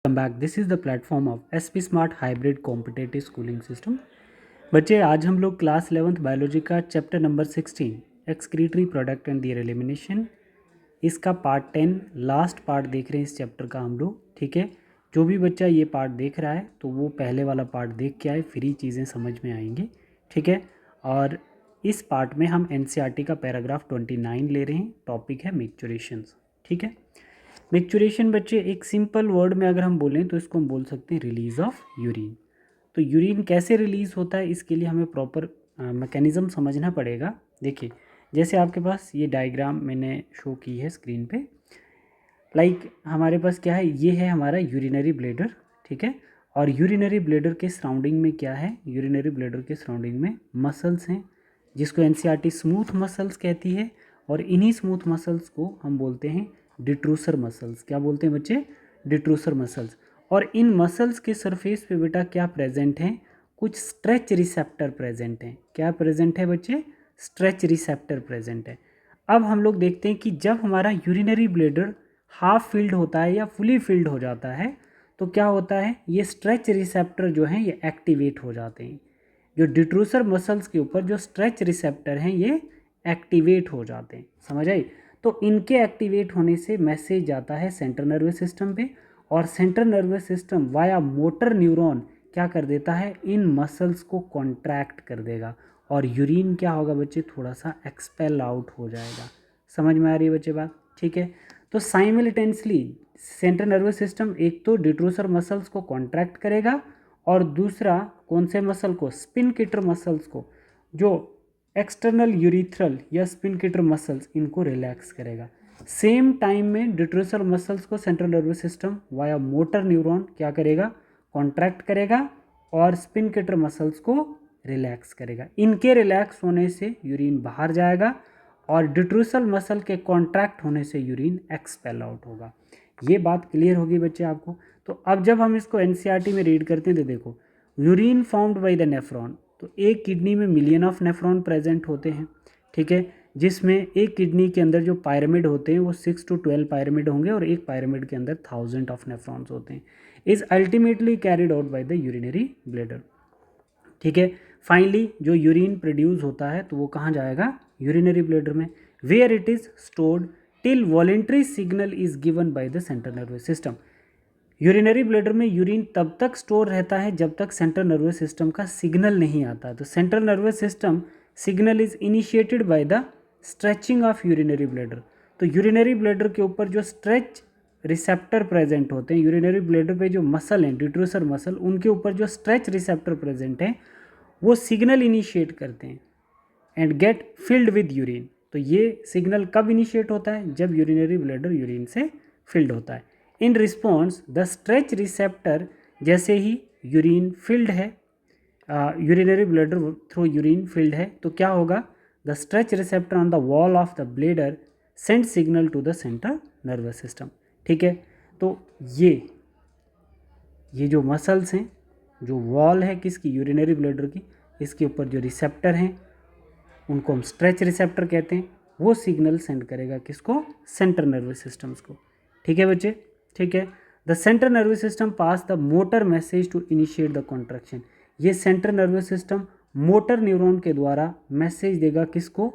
Back. This is the platform of SP smart hybrid competitive schooling system. बच्चे, आज हम लोग क्लास 11th बायोलॉजी का chapter number 16 excretory product and there elimination, इसका part 10 last part देख रहे हैं इस चैप्टर का हम लोग। ठीक है, जो भी बच्चा ये पार्ट देख रहा है तो वो पहले वाला पार्ट देख के आए, फिर ही चीज़ें समझ में आएंगी। ठीक है, और इस पार्ट में हम एनसीईआरटी का पैराग्राफ 29 ले रहे हैं। टॉपिक है मिक्चुरेशंस। ठीक है, मिक्चुरेशन बच्चे एक सिंपल वर्ड में अगर हम बोलें तो इसको हम बोल सकते हैं रिलीज ऑफ यूरिन। तो यूरिन कैसे रिलीज़ होता है, इसके लिए हमें प्रॉपर मैकेनिज़्म समझना पड़ेगा। देखिए, जैसे आपके पास ये डायग्राम मैंने शो की है स्क्रीन पे। लाइक हमारे पास क्या है, ये है हमारा यूरिनरी ब्लैडर। ठीक है, और यूरिनरी ब्लैडर के सराउंडिंग में क्या है, यूरिनरी ब्लैडर के सराउंडिंग में मसल्स हैं, जिसको एनसीईआरटी स्मूथ मसल्स कहती है। और इन्हीं स्मूथ मसल्स को हम बोलते हैं डिट्रूसर मसल्स। क्या बोलते हैं बच्चे? डिट्रूसर मसल्स। और इन मसल्स के सरफेस पे बेटा क्या प्रेजेंट हैं? कुछ स्ट्रेच रिसेप्टर प्रेजेंट हैं। क्या प्रेजेंट है बच्चे? स्ट्रेच रिसेप्टर प्रेजेंट है। अब हम लोग देखते हैं कि जब हमारा यूरिनरी ब्लैडर हाफ फिल्ड होता है या फुली फिल्ड हो जाता है तो क्या होता है, ये स्ट्रेच रिसेप्टर जो हैं ये एक्टिवेट हो जाते हैं। जो डिट्रूसर मसल्स के ऊपर जो स्ट्रेच रिसेप्टर हैं ये एक्टिवेट हो जाते हैं। समझ आई? तो इनके एक्टिवेट होने से मैसेज जाता है सेंट्रल नर्वस सिस्टम पे, और central nervous system via motor neuron क्या कर देता है, इन मसल्स को कॉन्ट्रैक्ट कर देगा, और यूरिन क्या होगा बच्चे, थोड़ा सा एक्सपेल आउट हो जाएगा। समझ में आ रही है बच्चे बात? ठीक है, तो साइमल्टेनियसली सेंट्रल नर्वस सिस्टम एक तो डिट्रूसर मसल्स को कॉन्ट्रैक्ट करेगा, और दूसरा कौन से मसल को, स्पिनकिटर मसल्स को, जो एक्सटर्नल यूरिथ्रल या स्पिनकिटर मसल्स, इनको रिलैक्स करेगा। सेम टाइम में डिट्रूसर मसल्स को central nervous system via motor neuron क्या करेगा, कॉन्ट्रैक्ट करेगा, और स्पिनकिटर मसल्स को रिलैक्स करेगा। इनके रिलैक्स होने से यूरिन बाहर जाएगा, और डिट्रूसर मसल के कॉन्ट्रैक्ट होने से यूरिन एक्सपेल आउट होगा। ये बात क्लियर होगी बच्चे आपको? तो अब जब हम इसको एनसीईआरटी में रीड करते हैं तो देखो, urine formed by the nephron. तो एक किडनी में मिलियन ऑफ नेफ्रॉन प्रेजेंट होते हैं। ठीक है, जिसमें एक किडनी के अंदर जो पायरामिड होते हैं वो 6 to 12 पायरामिड होंगे, और एक पायरामिड के अंदर 1000 ऑफ नेफ्रॉन्स होते हैं। Is ultimately carried out by the urinary bladder. ठीक है, फाइनली जो यूरिन प्रोड्यूस होता है तो वो कहाँ जाएगा, यूरिनरी ब्लैडर में, where it is stored till voluntary signal is given by the central nervous system. Urinary bladder में यूरिन तब तक स्टोर रहता है जब तक सेंट्रल नर्वस सिस्टम का सिग्नल नहीं आता। तो central nervous system signal is initiated by the stretching of urinary bladder. तो यूरिनरी ब्लैडर के ऊपर जो स्ट्रेच रिसेप्टर प्रेजेंट होते हैं, यूरिनरी ब्लैडर पे जो मसल हैं, डिट्रूसर मसल, उनके ऊपर जो स्ट्रेच रिसेप्टर प्रेजेंट हैं वो सिग्नल इनिशिएट करते हैं and get filled with urine. तो ये सिग्नल कब इनिशिएट होता है, जब यूरिनरी ब्लैडर यूरिन से फिल्ड होता है। In response the stretch receptor, जैसे ही यूरिन फिल्ड है, urinary bladder through urine filled है, तो क्या होगा, the stretch receptor on the wall of the bladder send signal to the central nervous system. ठीक है, तो ये जो मसल्स हैं, जो वॉल है किसकी, यूरिनरी ब्लैडर की, इसके ऊपर जो रिसेप्टर हैं उनको हम स्ट्रेच रिसेप्टर कहते हैं। वो सिग्नल सेंड करेगा किसको, सेंट्रल नर्वस सिस्टम्स को। ठीक है बच्चे? ठीक है, the central nervous system pass the motor message to initiate the contraction. ये central nervous system motor neuron के द्वारा मैसेज देगा किसको,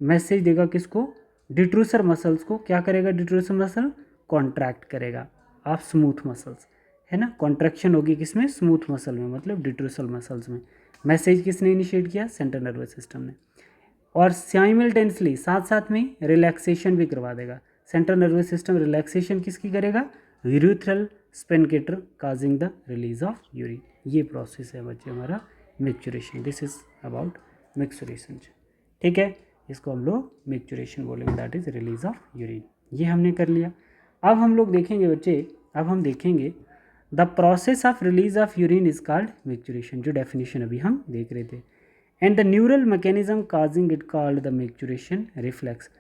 मैसेज देगा किसको, डिट्रूसर मसल्स को। क्या करेगा डिट्रूसर मसल, कॉन्ट्रैक्ट करेगा ऑफ स्मूथ मसल्स, है ना। कॉन्ट्रैक्शन होगी किसमें, स्मूथ मसल में, मतलब डिट्रूसर मसल्स में। मैसेज किसने इनिशिएट किया, सेंट्रल नर्वस सिस्टम ने। और साइमल्टेनियसली साथ साथ में रिलैक्सेशन भी करवा देगा। सेंट्रल नर्वस सिस्टम रिलैक्सेशन किसकी करेगा, urethral sphincter, causing the release of urine. ये प्रोसेस है बच्चे हमारा micturition. This is about micturition. ठीक है, इसको हम लोग मिक्चुरेशन बोलेंगे, that is release of urine. ये हमने कर लिया। अब हम लोग देखेंगे बच्चे, अब हम देखेंगे the process of release of urine is called micturition, जो डेफिनेशन अभी हम देख रहे थे। And the neural mechanism causing it called the micturition reflex.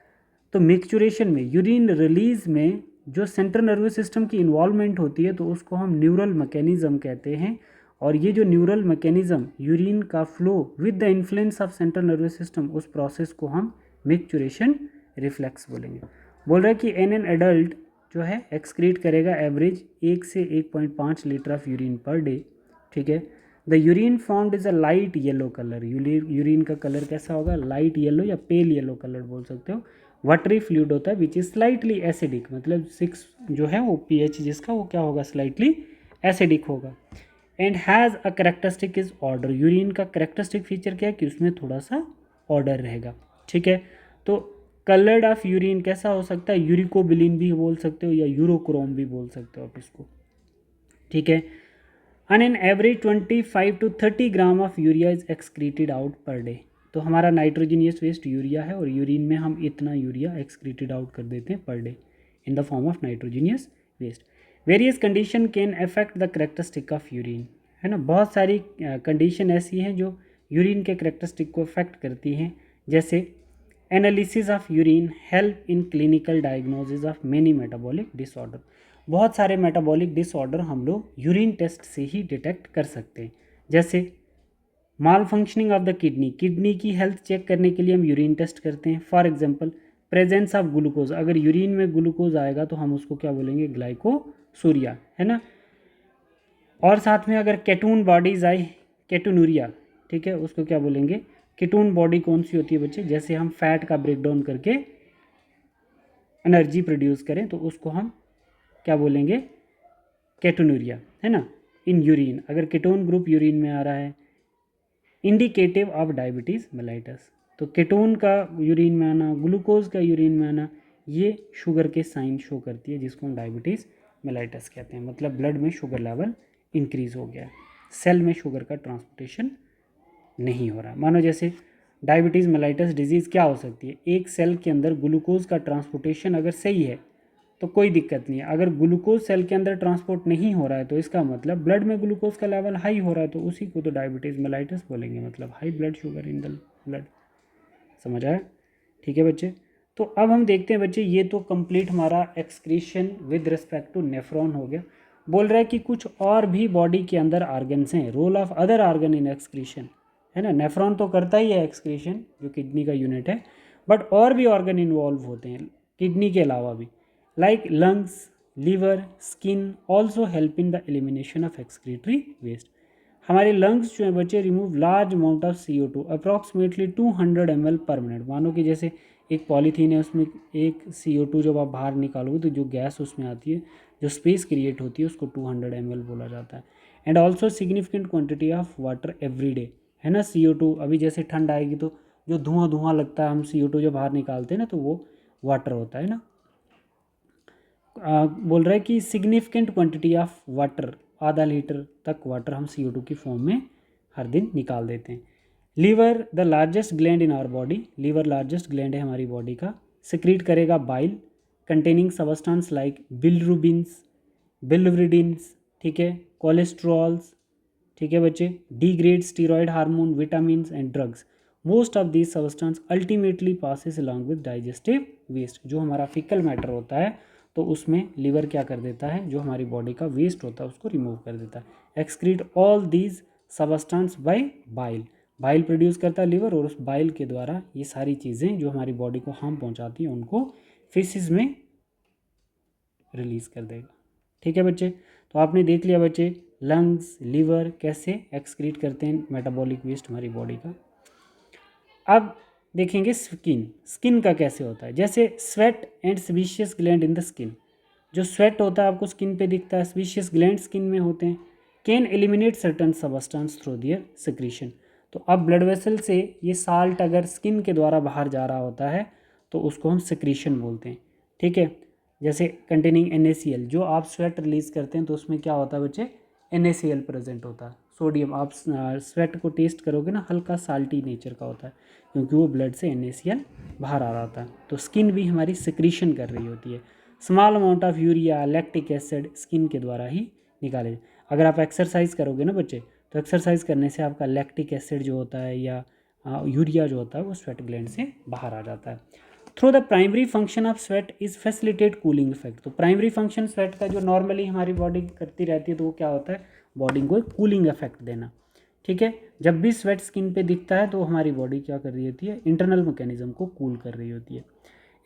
तो मिक्चुरेशन में, यूरिन रिलीज में जो सेंट्रल नर्वस सिस्टम की इन्वॉल्वमेंट होती है तो उसको हम न्यूरल मैकेनिज्म कहते हैं। और ये जो न्यूरल मैकेनिज्म, यूरिन का flow with the influence of central nervous system, उस प्रोसेस को हम मिक्चुरेशन रिफ्लेक्स बोलेंगे। बोल रहा है कि इन एन एडल्ट जो है एक्सक्रीट करेगा एवरेज 1 से 1.5 litre of urine per day, ठीक है। The urine formed is a light yellow colour, urine का कलर कैसा होगा, लाइट येलो या पेल येलो कलर बोल सकते हो। वाटरी फ्लूइड होता है विच इज स्लाइटली एसिडिक, मतलब 6 जो है वो pH जिसका वो क्या होगा, स्लाइटली एसिडिक होगा। And has a characteristic is order, urine का करेक्टरिस्टिक फीचर क्या है कि उसमें थोड़ा सा ऑर्डर रहेगा, ठीक है। तो कलर्ड ऑफ यूरिन कैसा हो सकता है, यूरिकोबिलिन भी बोल सकते हो या यूरोक्रोम भी बोल सकते हो आप इसको, ठीक है। And an average 25 to 30 gram of urea is excreted out per day. तो हमारा नाइट्रोजीनियस वेस्ट यूरिया है और यूरिन में हम इतना यूरिया एक्सक्रीटेड आउट कर देते हैं per day in the form of nitrogenous waste. Various condition can affect the characteristic of urine, है ना। बहुत सारी कंडीशन ऐसी हैं जो यूरिन के करेक्टरिस्टिक को अफेक्ट करती हैं, जैसे analysis of urine help in clinical diagnosis of many metabolic disorder. बहुत सारे मेटाबॉलिक डिसऑर्डर हम लोग यूरिन टेस्ट से ही डिटेक्ट कर सकते हैं, जैसे malfunctioning of the kidney, kidney की हेल्थ चेक करने के लिए हम यूरिन टेस्ट करते हैं। For example presence of glucose, अगर यूरिन में ग्लूकोज आएगा तो हम उसको क्या बोलेंगे, ग्लाइकोसूरिया, है ना। और साथ में अगर केटून बॉडीज आई, केटोनूरिया, ठीक है, उसको क्या बोलेंगे, केटून बॉडी कौन सी होती है बच्चे, जैसे हम फैट का ब्रेकडाउन करके एनर्जी प्रोड्यूस करें तो उसको हम क्या बोलेंगे, केटोनूरिया, है ना। इन यूरिन, अगर केटोन ग्रुप यूरिन में आ रहा है, इंडिकेटिव ऑफ डायबिटीज़ मेलाइटस, तो केटोन का यूरिन में आना, ग्लूकोज का यूरिन में आना, ये शुगर के साइन शो करती है जिसको हम डायबिटीज़ मेलाइटस कहते हैं, मतलब ब्लड में शुगर लेवल इंक्रीज हो गया है, सेल में शुगर का ट्रांसपोर्टेशन नहीं हो रहा। मानो जैसे डायबिटीज़ मेलाइटस डिजीज़ क्या हो सकती है, एक सेल के अंदर ग्लूकोज का ट्रांसपोर्टेशन अगर सही है तो कोई दिक्कत नहीं है, अगर ग्लूकोज सेल के अंदर ट्रांसपोर्ट नहीं हो रहा है तो इसका मतलब ब्लड में ग्लूकोज का लेवल हाई हो रहा है, तो उसी को तो डायबिटीज़ मेलाइटस बोलेंगे, मतलब high blood sugar in the blood. समझ आया, ठीक है बच्चे। तो अब हम देखते हैं बच्चे, ये तो कंप्लीट हमारा excretion with respect to nephron हो गया। बोल रहा है कि कुछ और भी बॉडी के अंदर ऑर्गन्स हैं, role of other organ in excretion, है ना। नेफ्रॉन तो करता ही है एक्सक्रीशन, जो किडनी का यूनिट है, बट और भी ऑर्गन इन्वॉल्व होते हैं किडनी के अलावा भी, like lungs, liver, skin also help in the elimination of excretory waste. हमारे लंग्स जो है बच्चे remove large amount of CO2 approximately 200 ml per minute. मानो कि जैसे एक पॉलीथीन है, उसमें एक CO2 जब आप बाहर निकालोगे तो जो गैस उसमें आती है, जो स्पेस क्रिएट होती है, उसको 200 ml बोला जाता है। And also significant quantity of water every day, है ना। CO2 अभी जैसे ठंड आएगी तो जो धुआं धुआं लगता है, हम CO2 जो बाहर निकालते हैं ना, तो वो वाटर होता है ना। बोल रहा है कि सिग्निफिकेंट क्वांटिटी ऑफ वाटर, आधा लीटर तक वाटर हम CO2 की फॉर्म में हर दिन निकाल देते हैं। Liver the largest gland in our body, liver largest gland है हमारी बॉडी का, सिक्रीट करेगा bile containing substance like bilirubins, bilirubins, ठीक है, कोलेस्ट्रॉल्स, ठीक है बच्चे, degrade steroid hormone, vitamin and drugs. Most of these substance ultimately passes along with digestive waste, जो हमारा फिकल मैटर होता है तो उसमें लीवर क्या कर देता है, जो हमारी बॉडी का वेस्ट होता है उसको रिमूव कर देता है। Excrete all these substance by bile, bile produce करता है लीवर, और उस बाइल के द्वारा ये सारी चीज़ें जो हमारी बॉडी को हार्म पहुंचाती हैं उनको फेसिस में रिलीज कर देगा, ठीक है बच्चे। तो आपने देख लिया बच्चे, लंग्स, लीवर कैसे एक्सक्रीट करते हैं मेटाबॉलिक वेस्ट हमारी बॉडी का। अब देखेंगे स्किन, स्किन का कैसे होता है। जैसे स्वेट एंड स्वीशियस ग्लैंड इन द स्किन, जो स्वेट होता है आपको स्किन पे दिखता है, स्वीशियस ग्लैंड स्किन में होते हैं। Can eliminate certain substance through their secretion, तो अब ब्लड वेसल से ये साल्ट अगर स्किन के द्वारा बाहर जा रहा होता है तो उसको हम सिक्रीशन बोलते हैं, ठीक है। जैसे कंटेनिंग NaCl, जो आप स्वेट रिलीज करते हैं तो उसमें क्या होता है बच्चे, NaCl प्रेजेंट होता है, सोडियम। आप स्वेट को टेस्ट करोगे ना, हल्का साल्टी नेचर का होता है क्योंकि वो ब्लड से NaCl बाहर आ रहा होता है। तो स्किन भी हमारी सिक्रीशन कर रही होती है। Small amount of urea, lactic acid skin के द्वारा ही निकाले। अगर आप एक्सरसाइज करोगे ना बच्चे, तो एक्सरसाइज करने से आपका लैक्टिक एसिड जो होता है या यूरिया जो होता है वो स्वेट ग्लैंड से बाहर आ जाता है। Through the primary function of sweat is facilitate cooling effect, तो प्राइमरी फंक्शन स्वेट का जो नॉर्मली हमारी बॉडी करती रहती है तो वो क्या होता है, बॉडी को एक कूलिंग इफेक्ट देना, ठीक है। जब भी स्वेट स्किन पे दिखता है तो हमारी बॉडी क्या कर रही होती है, इंटरनल मैकेनिज्म को कूल कर रही होती है।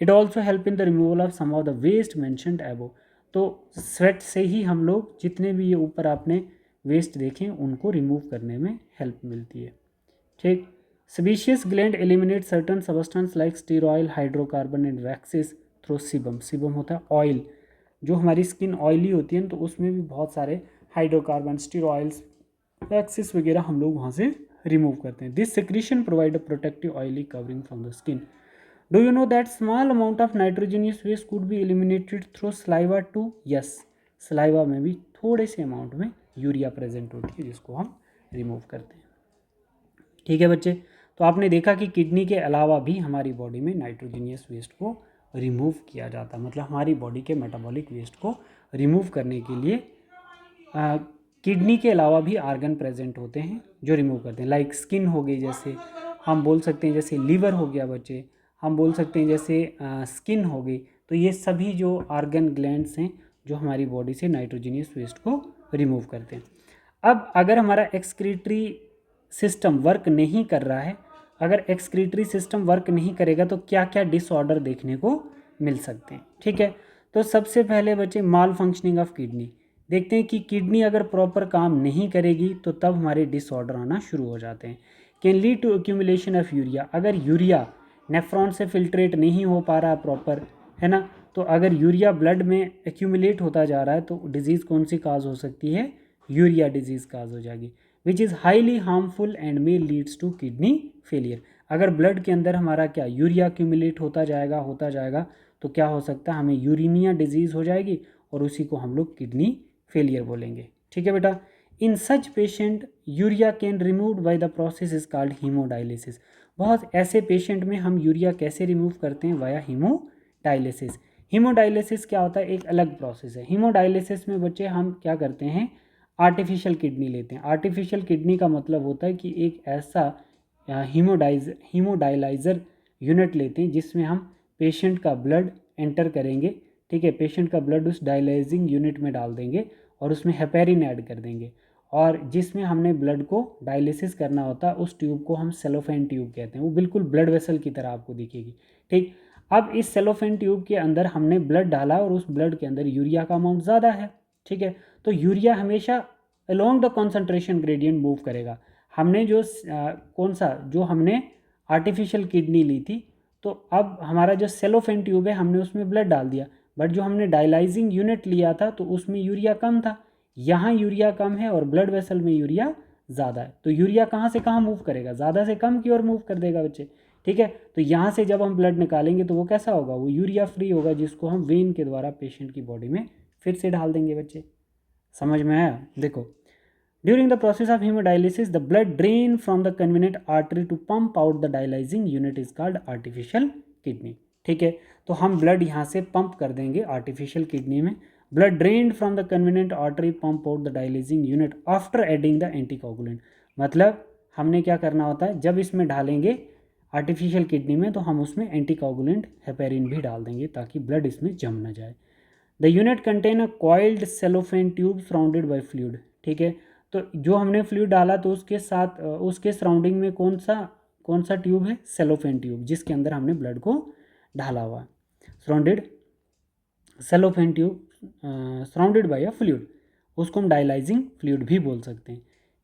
It also help in the removal of some of the waste mentioned above. तो स्वेट से ही हम लोग जितने भी ये ऊपर आपने वेस्ट देखें उनको रिमूव करने में हेल्प मिलती है। ठीक। Sebaceous gland eliminate certain substance like sterol, hydrocarbon and waxes through sebum. Sebum होता है ऑयल, जो हमारी स्किन ऑयली होती है तो उसमें भी बहुत सारे हाइड्रोकार्बन, स्टीरॉयल्स, वैक्सेस वगैरह हम लोग वहाँ से रिमूव करते हैं। This secretion provide a protective oily covering from the skin. Do you know that small amount of nitrogenous waste could be eliminated through saliva too? Yes, saliva में भी थोड़े से अमाउंट में यूरिया प्रेजेंट होती है जिसको हम रिमूव करते हैं। ठीक है बच्चे, तो आपने देखा कि किडनी के अलावा भी हमारी बॉडी में नाइट्रोजनियस वेस्ट को रिमूव किया जाता है। मतलब हमारी बॉडी के मेटाबॉलिक वेस्ट को रिमूव करने के लिए किडनी के अलावा भी आर्गन प्रेजेंट होते हैं जो रिमूव करते हैं। लाइक स्किन हो गई, जैसे हम बोल सकते हैं, जैसे लीवर हो गया बच्चे, हम बोल सकते हैं जैसे स्किन हो गई। तो ये सभी जो आर्गन ग्लैंड्स हैं जो हमारी बॉडी से नाइट्रोजनियस वेस्ट को रिमूव करते हैं। अब अगर हमारा एक्सक्रीटरी सिस्टम वर्क नहीं कर रहा है, अगर एक्सक्रीटरी सिस्टम वर्क नहीं करेगा तो क्या क्या डिसऑर्डर देखने को मिल सकते हैं। ठीक है, तो सबसे पहले बच्चे माल फंक्शनिंग ऑफ किडनी देखते हैं कि किडनी अगर प्रॉपर काम नहीं करेगी तो तब हमारे डिसऑर्डर आना शुरू हो जाते हैं। Can lead to accumulation of urea. अगर यूरिया नेफ्रॉन से फिल्ट्रेट नहीं हो पा रहा प्रॉपर, है ना, तो अगर यूरिया ब्लड में एक्यूमुलेट होता जा रहा है तो डिजीज़ कौन सी काज हो सकती है? यूरिया डिजीज़ काज हो जाएगी, which is highly harmful and may leads to kidney failure. अगर ब्लड के अंदर हमारा क्या यूरिया एक्यूमुलेट होता जाएगा तो क्या हो सकता है? हमें यूरिनिया डिजीज़ हो जाएगी और उसी को हम लोग किडनी फेलियर बोलेंगे। ठीक है बेटा, in such patient urea can removed by the process is called haemodialysis. बहुत ऐसे पेशेंट में हम यूरिया कैसे रिमूव करते हैं? Via haemodialysis. हीमोडायलिसिस क्या होता है? एक अलग प्रोसेस है। हीमोडायलिसिस में बच्चे हम क्या करते हैं? आर्टिफिशियल किडनी लेते हैं। आर्टिफिशियल किडनी का मतलब होता है कि एक ऐसा हीमोडायलाइज़र यूनिट लेते हैं जिसमें हम पेशेंट का ब्लड एंटर करेंगे। ठीक है, पेशेंट का ब्लड उस डायलाइजिंग यूनिट में डाल देंगे और उसमें हेपेरिन ऐड कर देंगे, और जिसमें हमने ब्लड को डायलिसिस करना होता है उस ट्यूब को हम सेलोफेन ट्यूब कहते हैं। वो बिल्कुल ब्लड वेसल की तरह आपको दिखेगी। ठीक, अब इस सेलोफेन ट्यूब के अंदर हमने ब्लड डाला और उस ब्लड के अंदर यूरिया का अमाउंट ज़्यादा है। ठीक है, तो यूरिया हमेशा along the concentration gradient move करेगा। हमने जो हमने आर्टिफिशियल किडनी ली थी, तो अब हमारा जो सेलोफेन ट्यूब है हमने उसमें ब्लड डाल दिया, बट जो हमने डायलाइजिंग यूनिट लिया था तो उसमें यूरिया कम था। यहाँ यूरिया कम है और ब्लड वेसल में यूरिया ज़्यादा है, तो यूरिया कहाँ से कहाँ मूव करेगा? ज़्यादा से कम की ओर मूव कर देगा बच्चे। ठीक है, तो यहाँ से जब हम ब्लड निकालेंगे तो वो कैसा होगा? वो यूरिया फ्री होगा, जिसको हम वेन के द्वारा पेशेंट की बॉडी में फिर से डाल देंगे बच्चे। समझ में आया? देखो, during the process of haemodialysis the blood drain from the convenient artery to pump out the dialysing unit is called artificial kidney. ठीक है, तो हम ब्लड यहाँ से पंप कर देंगे आर्टिफिशियल किडनी में। Blood drained from the convenient artery pump out the dialysing unit after adding the anticoagulant. मतलब हमने क्या करना होता है? जब इसमें डालेंगे आर्टिफिशियल किडनी में तो हम उसमें एंटीकोगुलेंट हेपेरिन भी डाल देंगे ताकि ब्लड इसमें जम ना जाए। The unit contain a coiled cellophane tube surrounded bye fluid. ठीक है, तो जो हमने फ्लूइड डाला तो उसके साथ उसके सराउंडिंग में कौन सा ट्यूब है? सेलोफेन ट्यूब, जिसके अंदर हमने ब्लड को ढाला हुआ। Surrounded cellophane tube surrounded by a fluid, उसको हम डायलाइजिंग फ्लूइड भी बोल सकते हैं।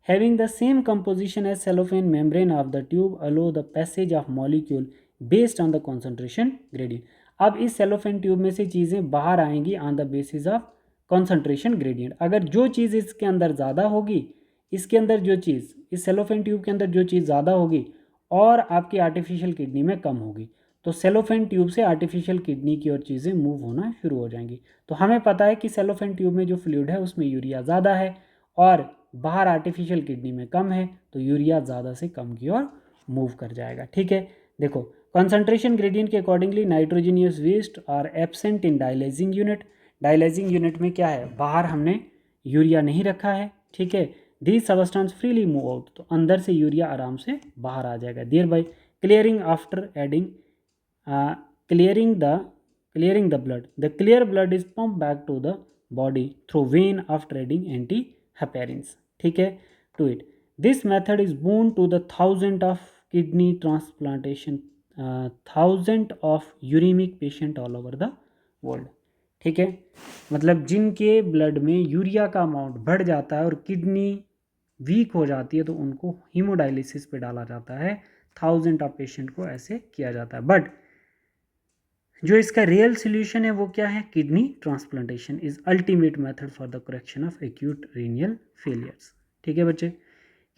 Having the same composition as cellophane membrane of the tube allow the passage of molecule based on the concentration gradient. अब इस सेलोफेन ट्यूब में से चीज़ें बाहर आएंगी on the basis of concentration gradient. अगर जो चीज़ इसके अंदर ज़्यादा होगी, इसके अंदर जो चीज़ इस सेलोफेन ट्यूब के अंदर जो चीज़ ज़्यादा होगी और आपकी आर्टिफिशियल किडनी में कम होगी, तो सेलोफेन ट्यूब से आर्टिफिशियल किडनी की ओर चीज़ें मूव होना शुरू हो जाएंगी। तो हमें पता है कि सेलोफेन ट्यूब में जो फ्लूइड है उसमें यूरिया ज़्यादा है और बाहर आर्टिफिशियल किडनी में कम है, तो यूरिया ज़्यादा से कम की ओर मूव कर जाएगा। ठीक है, देखो, कंसंट्रेशन ग्रेडियंट के accordingly nitrogenous waste are absent in dialysing unit. Dialysing unit में क्या है? बाहर हमने यूरिया नहीं रखा है। ठीक है, these substance freely move out, तो अंदर से यूरिया आराम से बाहर आ जाएगा। Thereby clearing after adding clearing the blood. The clear blood is pumped back to the body through vein after adding antiheparins. ठीक है, to it. This method is boon to the thousand of kidney transplantation thousand of uraemic patient all over the world. ठीक है, मतलब जिनके blood में urea का amount बढ़ जाता है और किडनी वीक हो जाती है तो उनको हीमोडायलिसिस पे डाला जाता है। थाउजेंड ऑफ पेशेंट को ऐसे किया जाता है। बट जो इसका रियल सोल्यूशन है वो क्या है? Kidney transplantation is ultimate method for the correction of acute renal failures. ठीक है बच्चे,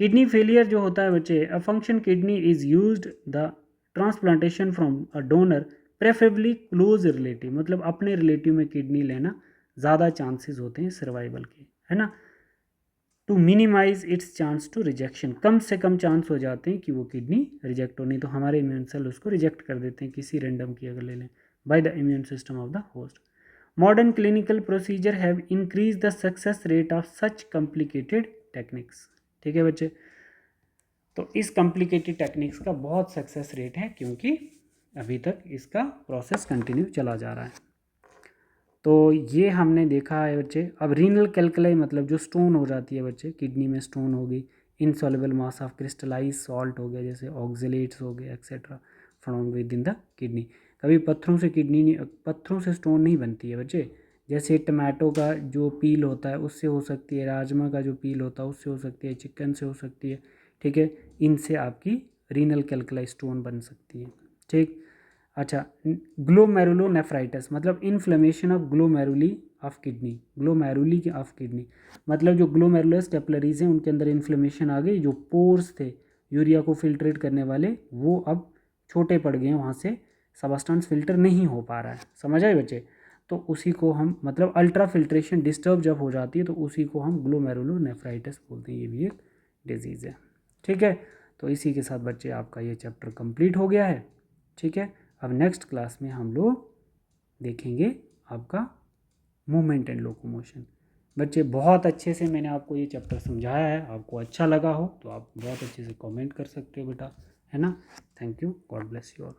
किडनी फेलियर जो होता है बच्चे, a function kidney is used the transplantation from a donor preferably close relative, मतलब अपने रिलेटिव में किडनी लेना ज़्यादा चांसेस होते हैं सर्वाइवल के, है ना। To minimise its chance to rejection, कम से कम चांस हो जाते हैं कि वो किडनी रिजेक्ट हो, नहीं तो हमारे इम्यून सेल उसको रिजेक्ट कर देते हैं किसी रेंडम की अगर ले लें, by the immune system of the host. Modern clinical procedure have increase the success rate of such complicated techniques. ठीक है बच्चे, तो इस कॉम्प्लिकेटेड टेक्निक्स का बहुत सक्सेस रेट है क्योंकि अभी तक इसका प्रोसेस कंटिन्यू चला जा रहा है। तो ये हमने देखा है बच्चे। अब रीनल कैल्कुलाई मतलब जो स्टोन हो जाती है बच्चे, किडनी में स्टोन हो गई, insoluble mass of crystallise salt हो गया, जैसे ऑक्जेलेट्स हो गए etcetera found within the kidney. कभी पत्थरों से किडनी नहीं, पत्थरों से स्टोन नहीं बनती है बच्चे। जैसे टमाटो का जो पील होता है उससे हो सकती है, राजमा का जो पील होता है उससे हो सकती है, चिकन से हो सकती है। ठीक है, इनसे आपकी रीनल कैल्कुलाई स्टोन बन सकती है। ठीक, अच्छा, ग्लोमेरुलोनेफ्राइटिस मतलब inflammation of glomeruli of kidney, glomeruli of kidney मतलब जो ग्लोमेरुलस कैपिलरीज हैं उनके अंदर इन्फ्लेमेशन आ गई, जो पोर्स थे यूरिया को फिल्ट्रेट करने वाले वो अब छोटे पड़ गए हैं, वहाँ से सबस्टेंस फिल्टर नहीं हो पा रहा है। समझ आए बच्चे? तो उसी को हम मतलब अल्ट्रा फिल्ट्रेशन डिस्टर्ब जब हो जाती है तो उसी को हम ग्लोमेरुलोनेफ्राइटिस बोलते हैं। ये भी एक डिजीज़ है। ठीक है, तो इसी के साथ बच्चे आपका ये चैप्टर कंप्लीट हो गया है। ठीक है, अब नेक्स्ट क्लास में हम लोग देखेंगे आपका मूवमेंट एंड लोकोमोशन। बच्चे बहुत अच्छे से मैंने आपको ये चैप्टर समझाया है, आपको अच्छा लगा हो तो आप बहुत अच्छे से कमेंट कर सकते हो बेटा, है ना। Thank you, God bless you all.